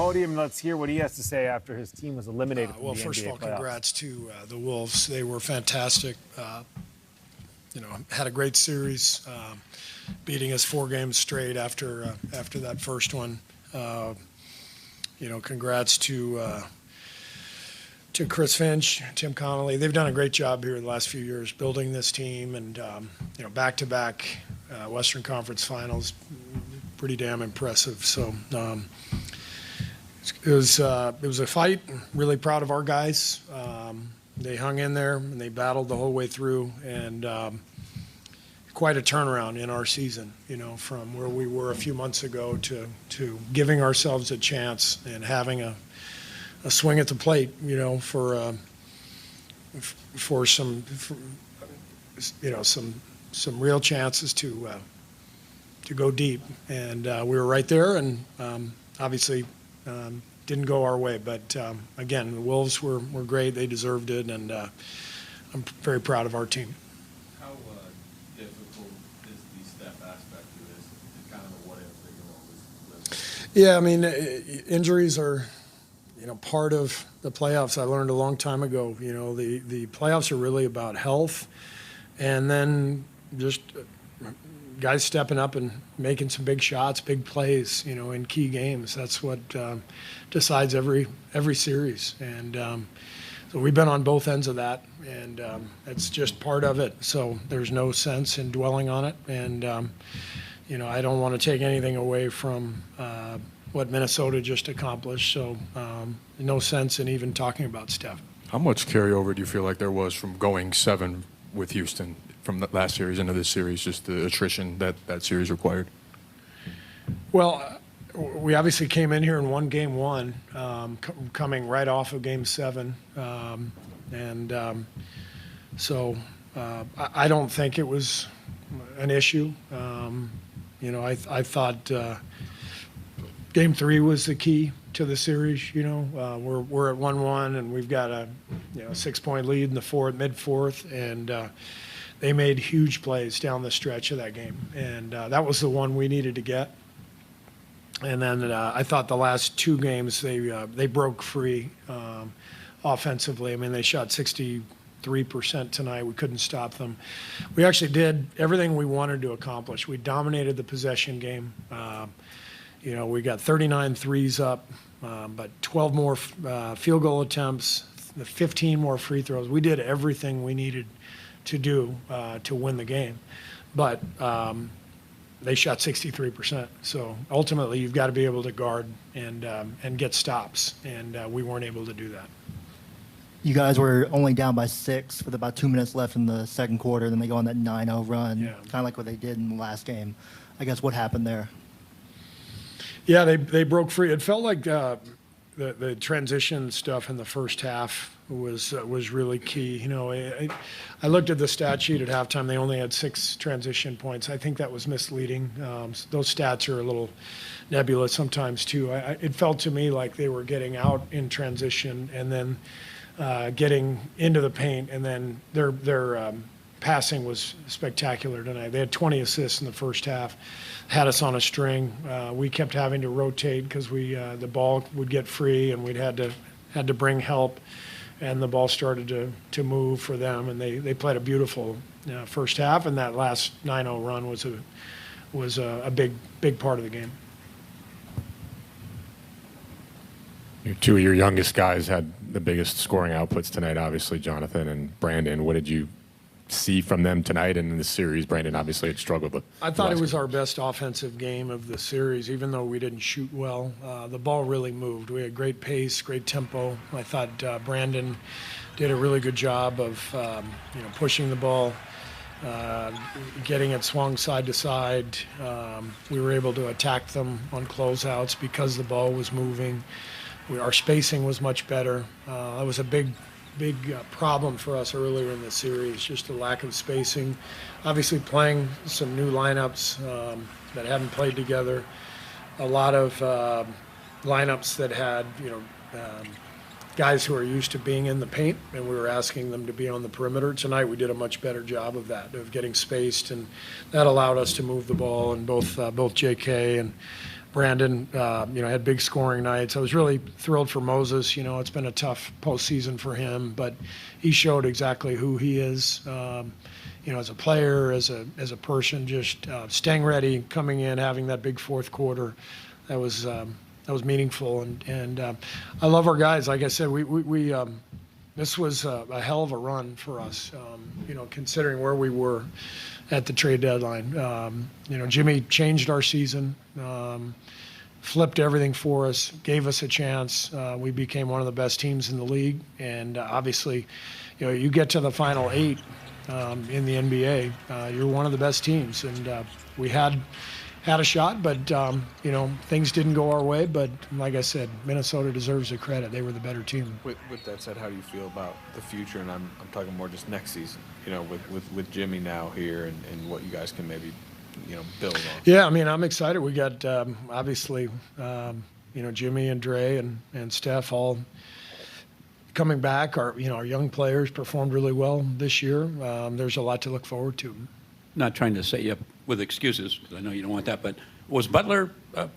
podium, and let's hear what he has to say after his team was eliminated from the NBA First of all, playoffs. congrats to the Wolves. They were fantastic. Had a great series, beating us 4 games straight after that first one. Congrats to Chris Finch, Tim Connolly. They've done a great job here in the last few years building this team, and back-to-back Western Conference Finals, pretty damn impressive. So it was a fight. Really proud of our guys. They hung in there and they battled the whole way through, and quite a turnaround in our season. From where we were a few months ago to giving ourselves a chance and having a swing at the plate, for some real chances to go deep, and we were right there, and obviously didn't go our way. But again, the Wolves were great; they deserved it, and I'm very proud of our team. How difficult is the Steph aspect of this? It's kind of a what if thing. Yeah, I mean, injuries are part of the playoffs. I learned a long time ago, the playoffs are really about health, and then just guys stepping up and making some big shots, big plays, in key games. That's what decides every series. And so we've been on both ends of that, and it's just part of it. So there's no sense in dwelling on it. And, I don't want to take anything away from what Minnesota just accomplished. So no sense in even talking about Steph. How much carryover do you feel like there was from going 7 with Houston from the last series into this series, just the attrition that series required? Well, we obviously came in here and won game 1, coming right off of game 7. So I don't think it was an issue. I thought game 3 was the key to the series. We're at 1-1, and we've got a 6-point lead in the mid-4th, and they made huge plays down the stretch of that game, and that was the one we needed to get. And then I thought the last 2 games they broke free offensively. I mean, they shot 63% tonight. We couldn't stop them. We actually did everything we wanted to accomplish. We dominated the possession game. We got 39 threes up, but 12 more field goal attempts, 15 more free throws. We did everything we needed to do to win the game. But they shot 63%. So ultimately, you've got to be able to guard and get stops, and we weren't able to do that. You guys were only down by 6 with about 2 minutes left in the second quarter. Then they go on that 9-0 run, kind of like what they did in the last game. I guess what happened there? Yeah, they broke free. It felt like the transition stuff in the first half was really key. I looked at the stat sheet at halftime. They only had 6 transition points. I think that was misleading. Those stats are a little nebulous sometimes too. It felt to me like they were getting out in transition and then getting into the paint, and then their passing was spectacular tonight. They had 20 assists in the first half, had us on a string. We kept having to rotate because the ball would get free, and we'd had to bring help, and the ball started to move for them, and they played a beautiful first half, and that last 9-0 run was a big part of the game. 2 of your youngest guys had the biggest scoring outputs tonight, obviously, Jonathan and Brandon. What did you see from them tonight and in the series? Brandon obviously had struggled. But I thought it was our best offensive game of the series, even though we didn't shoot well. The ball really moved. We had great pace, great tempo. I thought Brandon did a really good job of pushing the ball, getting it swung side to side. We were able to attack them on closeouts because the ball was moving. Our spacing was much better. That was a big problem for us earlier in the series, just a lack of spacing. Obviously playing some new lineups that hadn't played together. A lot of lineups that had, guys who are used to being in the paint, and we were asking them to be on the perimeter. Tonight we did a much better job of that, of getting spaced, and that allowed us to move the ball, and both JK and Brandon, had big scoring nights. I was really thrilled for Moses. It's been a tough postseason for him, but he showed exactly who he is. As a player, as a person, just staying ready, coming in, having that big fourth quarter. That was meaningful, and I love our guys. Like I said, we this was a hell of a run for us. Considering where we were at the trade deadline. Jimmy changed our season, flipped everything for us, gave us a chance. We became one of the best teams in the league, and obviously, you get to the final 8 in the NBA, you're one of the best teams, and we had a shot, but things didn't go our way. But like I said, Minnesota deserves the credit. They were the better team. With that said, how do you feel about the future? And I'm talking more just next season. With Jimmy now here and what you guys can maybe build on. Yeah, I'm excited. We got obviously Jimmy and Dre and Steph all coming back. Our young players performed really well this year. There's a lot to look forward to. Not trying to set you up with excuses, because I know you don't want that, but was Butler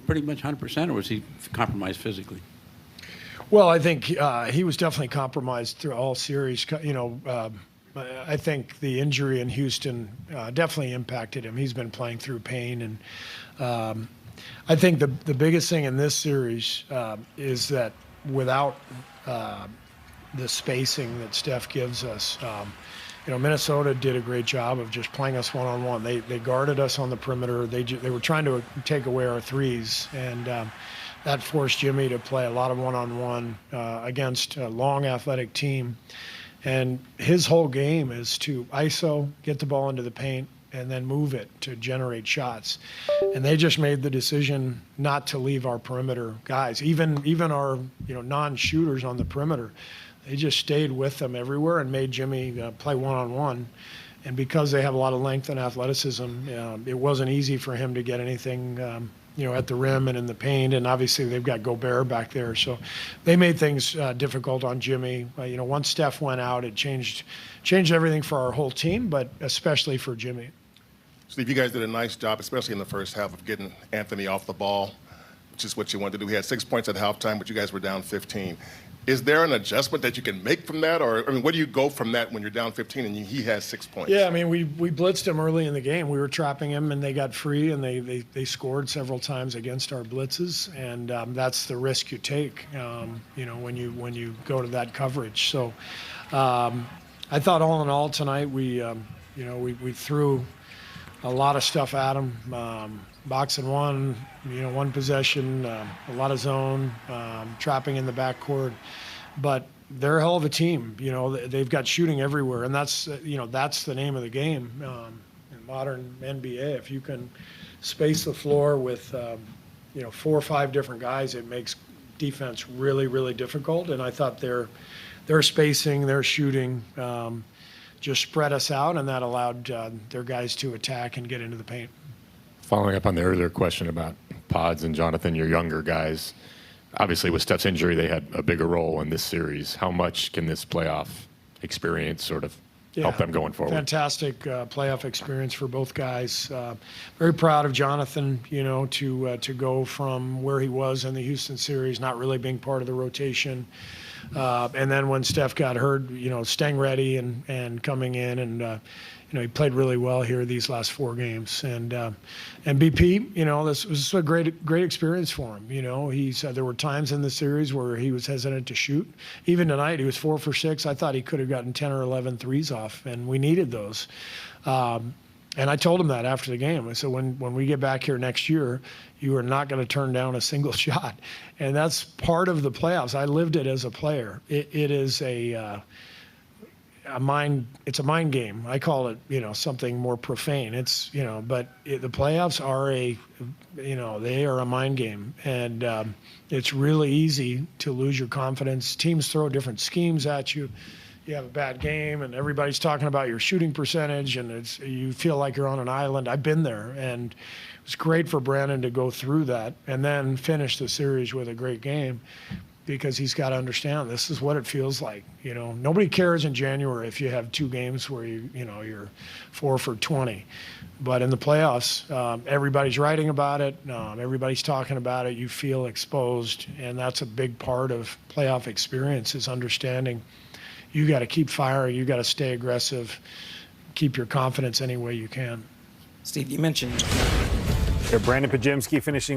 pretty much 100%, or was he compromised physically? Well, I think he was definitely compromised through all series. I think the injury in Houston definitely impacted him. He's been playing through pain, and I think the biggest thing in this series is that without the spacing that Steph gives us, Minnesota did a great job of just playing us one-on-one. They guarded us on the perimeter. They were trying to take away our threes, and that forced Jimmy to play a lot of one-on-one against a long, athletic team. And his whole game is to ISO, get the ball into the paint, and then move it to generate shots. And they just made the decision not to leave our perimeter guys, even our non-shooters on the perimeter. They just stayed with them everywhere and made Jimmy play one-on-one. And because they have a lot of length and athleticism, it wasn't easy for him to get anything, at the rim and in the paint. And obviously they've got Gobert back there. So they made things difficult on Jimmy. Once Steph went out, it changed everything for our whole team, but especially for Jimmy. Steve, you guys did a nice job, especially in the first half, of getting Anthony off the ball, which is what you wanted to do. He had 6 points at halftime, but you guys were down 15. Is there an adjustment that you can make from that? Or, where do you go from that when you're down 15 and he has 6 points? Yeah, we blitzed him early in the game. We were trapping him, and they got free, and they scored several times against our blitzes, and that's the risk you take, when you go to that coverage. So I thought all in all tonight we threw a lot of stuff at him. Box and one, one possession, a lot of zone, trapping in the backcourt. But they're a hell of a team. They've got shooting everywhere, and that's the name of the game in modern NBA. If you can space the floor with 4 or 5 different guys, it makes defense really, really difficult. And I thought their spacing, their shooting just spread us out, and that allowed their guys to attack and get into the paint. Following up on the earlier question about Pods and Jonathan, your younger guys, obviously with Steph's injury, they had a bigger role in this series. How much can this playoff experience sort of help them going forward? Fantastic playoff experience for both guys. Very proud of Jonathan, to go from where he was in the Houston series, not really being part of the rotation. And then when Steph got hurt, staying ready and coming in, and he played really well here these last 4 games. And BP, this was a great experience for him. He said there were times in the series where he was hesitant to shoot. Even tonight, he was 4 for 6. I thought he could have gotten 10 or 11 threes off, and we needed those. And I told him that after the game. I said, when we get back here next year, you are not going to turn down a single shot. And that's part of the playoffs. I lived it as a player. It is it's a mind game. I call it, something more profane. It's, but the playoffs are they are a mind game. And it's really easy to lose your confidence. Teams throw different schemes at you. You have a bad game, and everybody's talking about your shooting percentage, and you feel like you're on an island. I've been there, and it was great for Brandon to go through that and then finish the series with a great game. because he's got to understand this is what it feels like. You know, nobody cares in January if you have 2 games where you're 4 for 20. But in the playoffs, everybody's writing about it. Everybody's talking about it. You feel exposed, and that's a big part of playoff experience is understanding you got to keep firing. You got to stay aggressive, keep your confidence any way you can. Steve, you mentioned Brandon Pajemski finishing